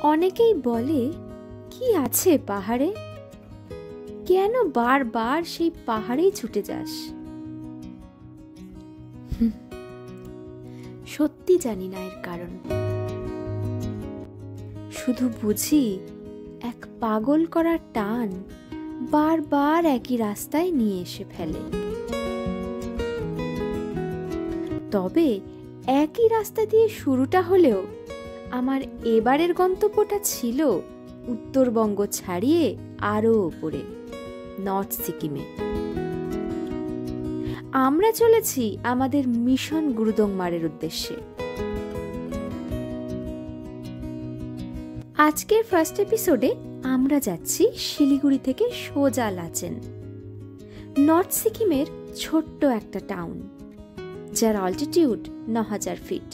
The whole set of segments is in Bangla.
অনেকেই বলে, কি আছে পাহাড়ে? কেন বারবার সেই পাহাড়েই ছুটে যাস? সত্যি জানি না এর কারণ। শুধু বুঝি এক পাগল করা টান বারবার একই রাস্তায় নিয়ে এসে ফেলে। তবে একই রাস্তা দিয়ে শুরুটা হলেও আমার এবারের গন্তব্যটা ছিল উত্তরবঙ্গ ছাড়িয়ে আরো ওপরে, নর্থ সিকিমে। আমরা চলেছি আমাদের মিশন গুরুদংমারের উদ্দেশ্যে। আজকের ফার্স্ট এপিসোডে আমরা যাচ্ছি শিলিগুড়ি থেকে সোজা লাচেন, নর্থ সিকিমের ছোট্ট একটা টাউন, যার অল্টিটিউড 9000 ফিট।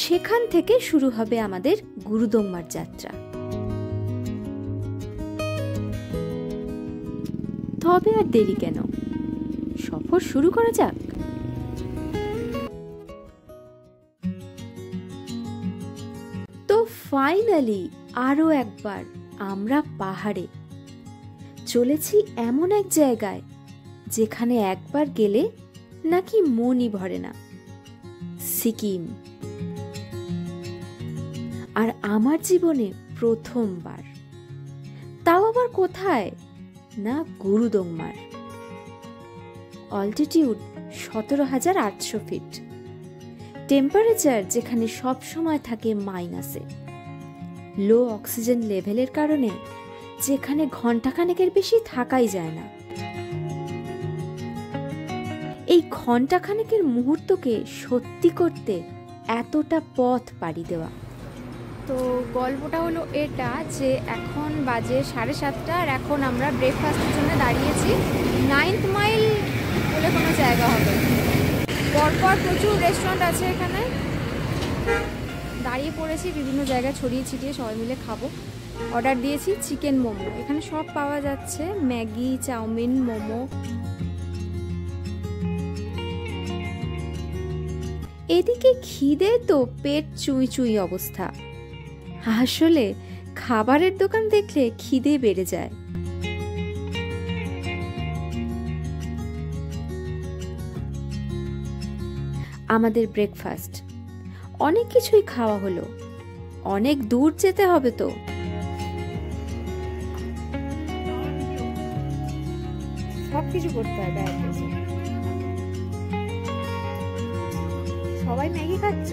সেখান থেকে শুরু হবে আমাদের গুরুদংমার যাত্রা। তবে আর দেরি কেন, সফর শুরু করা যাক। তো ফাইনালি আরো একবার আমরা পাহাড়ে চলেছি, এমন এক জায়গায় যেখানে একবার গেলে নাকি মনই ভরে না, সিকিম। আর আমার জীবনে প্রথমবার, তাও আবার কোথায় না, গুরুদংমার। অল্টিটিউড 17,800 ফিট, টেম্পারেচার যেখানে সব সময় থাকে মাইনাসে, লো অক্সিজেন লেভেলের কারণে যেখানে ঘন্টাখানেকের বেশি থাকাই যায় না। এই ঘন্টাখানেকের মুহূর্তকে সত্যি করতে এতটা পথ পাড়ি দেওয়া। তো গল্পটা হলো এটা যে এখন বাজে 7:30 আর এখন আমরা ব্রেকফাস্টের জন্য দাঁড়িয়েছি 9th মাইল বলে কোনো জায়গা হবে। পরপর প্রচুর রেস্টুরেন্ট আছে এখানে, দাঁড়িয়ে পড়েছি বিভিন্ন জায়গায় ছড়িয়ে ছিটিয়ে, সবাই মিলে খাবো। অর্ডার দিয়েছি চিকেন মোমো, এখানে সব পাওয়া যাচ্ছে, ম্যাগি, চাউমিন, মোমো। এদিকে খিদে তো পেট চুই চুই অবস্থা। আসলে খাবারের দোকান দেখলে খিদে বেড়ে যায়। আমাদের ব্রেকফাস্ট, অনেক কিছুই খাওয়া হলো। অনেক দূর যেতে হবে তো। সবকিছু করতে হবে। সবাই ম্যাগি খাচ্ছ?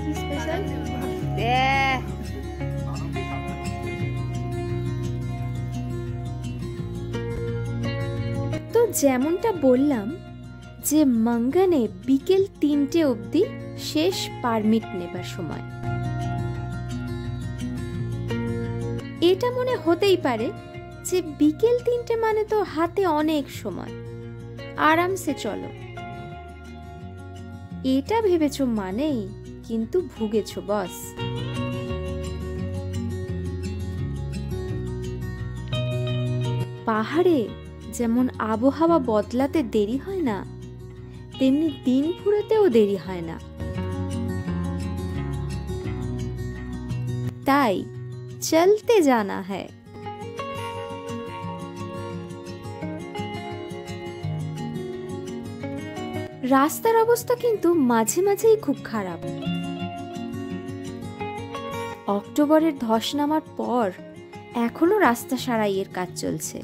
কি স্পেশাল? তো যেমনটা বললাম যে মঙ্গনে বিকেল 3টে অবধি শেষ পারমিট নেবার সময়। এটা মনে হতেই পারে যে বিকেল 3টে মানে তো হাতে অনেক সময়, আরামসে চলো। এটা ভেবেছ মানেই কিন্তু ভুগেছ বস। পাহাড়ে যেমন আবহাওয়া বদলাতে দেরি হয় না, তেমনি দিন ফুরোতেও দেরি হয় না। তাই চলতে জানা হ্যায়। রাস্তার অবস্থা কিন্তু মাঝে মাঝেই খুব খারাপ। অক্টোবরের ধস নামার পর এখনো রাস্তা সারাইয়ের কাজ চলছে।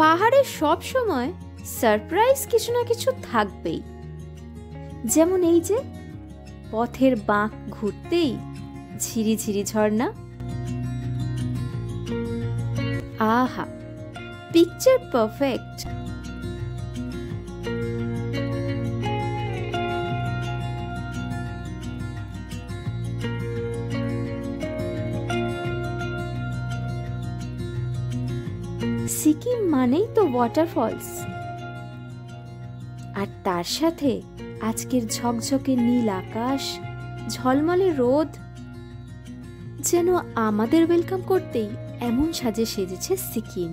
পাহাড়ে সব সময় সারপ্রাইজ কিছু না কিছু থাকবেই। যেমন এই যে পথের বাঁক ঘুরতেই ঝিরিঝিরি ঝর্ণা। আহা, পিকচার পারফেক্ট। সিকিম মানেই তো ওয়াটারফলস, আর তার সাথে আজকের ঝকঝকে নীল আকাশ, ঝলমলে রোদ, যেন আমাদের ওয়েলকাম করতেই এমন সাজে সেজেছে সিকিম।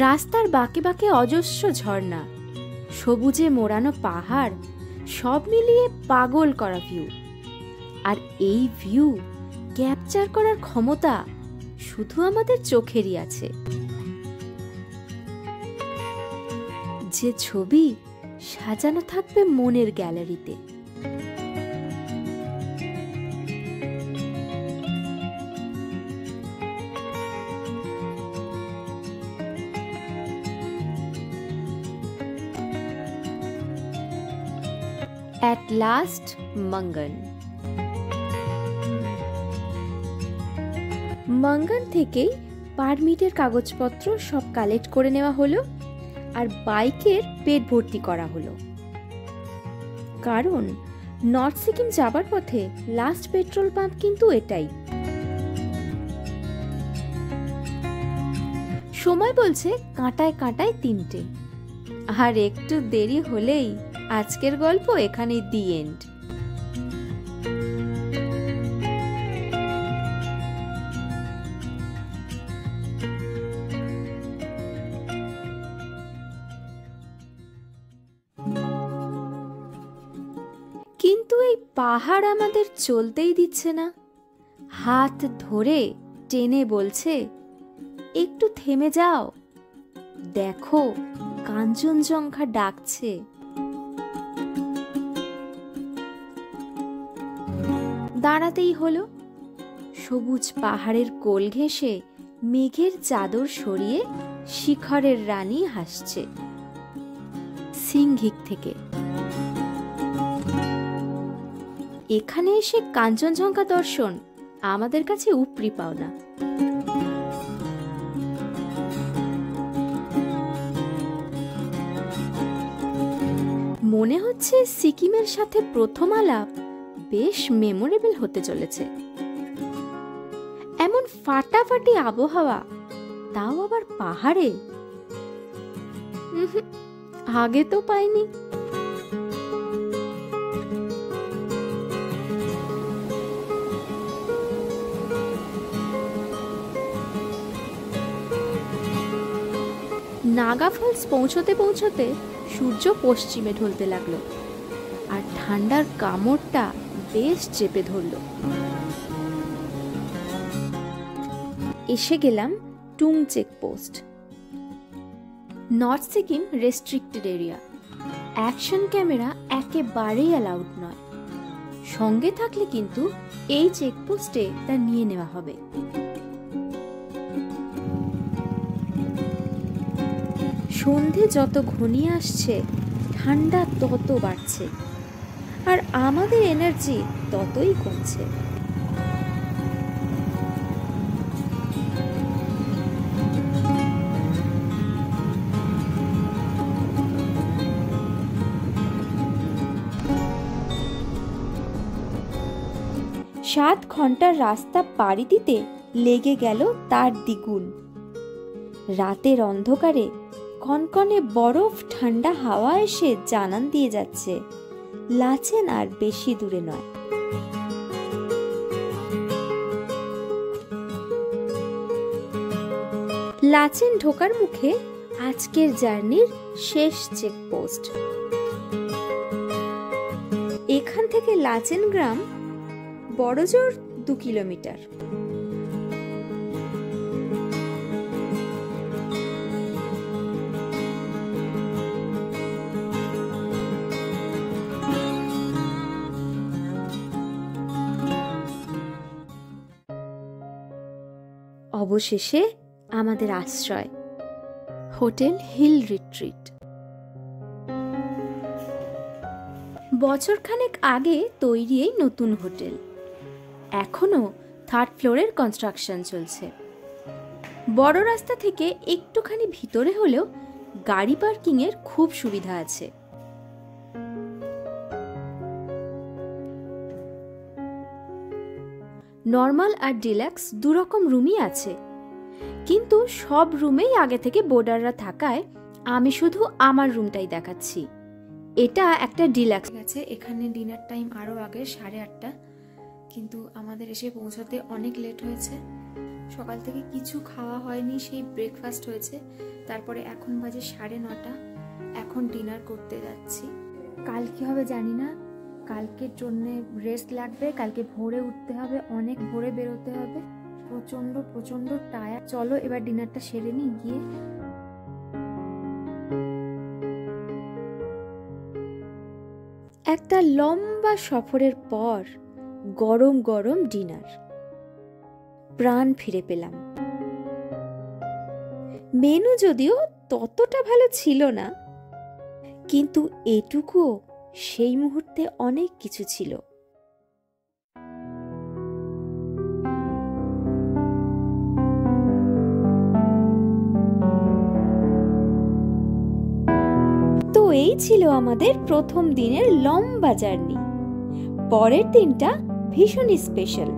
রাস্তার বাঁকে বাঁকে অজস্র ঝর্ণা, সবুজে মোড়ানো পাহাড়, সব মিলিয়ে পাগল করা ভিউ। আর এই ভিউ ক্যাপচার করার ক্ষমতা শুধু আমাদের চোখেরই আছে। যে ছবি সাজানো থাকবে মনের গ্যালারিতে। At last, Mangan. মঙ্গন থেকেই পারমিটের কাগজপত্র সব কালেক্ট করে নেওয়া হলো আর বাইকের পেট ভর্তি করা হলো। কারণ নর্থ সিকিম যাবার পথে লাস্ট পেট্রোল পাম্প কিন্তু এটাই। সময় বলছে কাঁটায় কাঁটায় 3টে, আর একটু দেরি হলেই আজকের গল্প এখানেই দি এন্ড। কিন্তু এই পাহাড় আমাদের চলতেই দিচ্ছে না। হাত ধরে টেনে বলছে, একটু থেমে যাও, দেখো কাঞ্চনজঙ্ঘা ডাকছে। দাঁড়াতেই হলো। সবুজ পাহাড়ের কোল ঘেঁষে মেঘের চাদর সরিয়ে শিখরের রানী হাসছে সিংঘিক থেকে। এখানে এসে কাঞ্চনজঙ্ঘা দর্শন আমাদের কাছে উপরি পাওনা। মনে হচ্ছে সিকিমের সাথে প্রথম আলাপ বেশ মেমোরেবল হতে চলেছে। এমন ফাটাফাটি আবহাওয়া, তাও আবার পাহাড়ে, আগে তো পাইনি। নাগা ফলস পৌঁছতে পৌঁছতে সূর্য পশ্চিমে ঢলতে লাগলো আর ঠান্ডার কামড়টা বেশ চেপে ধরল। এসে গেলাম Tung checkpost. North Sikkim restricted area, action camera একেবারেই অ্যালাউড নয়। সঙ্গে থাকলে কিন্তু এই চেকপোস্টে তা নিয়ে নেওয়া হবে। সন্ধে যত ঘনিয়ে আসছে ঠান্ডা তত বাড়ছে, আর আমাদের এনার্জি ততই কমছে। সাত ঘন্টার রাস্তা পাড়ি দিতে লেগে গেল তার দ্বিগুণ। রাতের অন্ধকারে কনকনে বরফ ঠান্ডা হাওয়া এসে জানান দিয়ে যাচ্ছে লাচেন আর বেশি দূরে নয়। লাচেন ঢোকার মুখে আজকের জার্নির শেষ চেকপোস্ট। এখান থেকে লাচেন গ্রাম বড়জোর 2 কিলোমিটার। অবশেষে আমাদের আশ্রয় হোটেল হিল রিট্রিট। বছরখানেক আগে তৈরি এই নতুন হোটেল, এখনো 3rd ফ্লোরের কনস্ট্রাকশন চলছে। বড় রাস্তা থেকে একটুখানি ভিতরে হলেও গাড়ি পার্কিং এর খুব সুবিধা আছে। নর্মাল আর ডিলাক্স দুরকম রুমই আছে, কিন্তু সব রুমেই আগে থেকে বোর্ডাররা থাকায় আমি শুধু আমার রুমটাই দেখাচ্ছি। এটা একটা ডিলাক্স আছে। এখানে ডিনার টাইম আরও আগে 8:30, কিন্তু আমাদের এসে পৌঁছাতে অনেক লেট হয়েছে। সকাল থেকে কিছু খাওয়া হয়নি, সেই ব্রেকফাস্ট হয়েছে, তারপরে এখন বাজে 9:30। এখন ডিনার করতে যাচ্ছি। কাল কি হবে জানি না, কালকের জন্যে রেস্ট লাগবে, কালকে ভোরে উঠতে হবে, অনেক ভোরে বেরোতে হবে, প্রচণ্ড প্রচণ্ড টায়ার্ড। চলো এবার ডিনারটা সেরে নিই গিয়ে। একটা লম্বা সফরের পর গরম গরম ডিনার, প্রাণ ফিরে পেলাম। মেনু যদিও ততটা ভালো ছিল না, কিন্তু এটুকুও সেই মুহূর্তে অনেক কিছু ছিল। তো এই ছিল আমাদের প্রথম দিনের লম্বা জার্নি। পরের দিনটা ভীষণই স্পেশাল।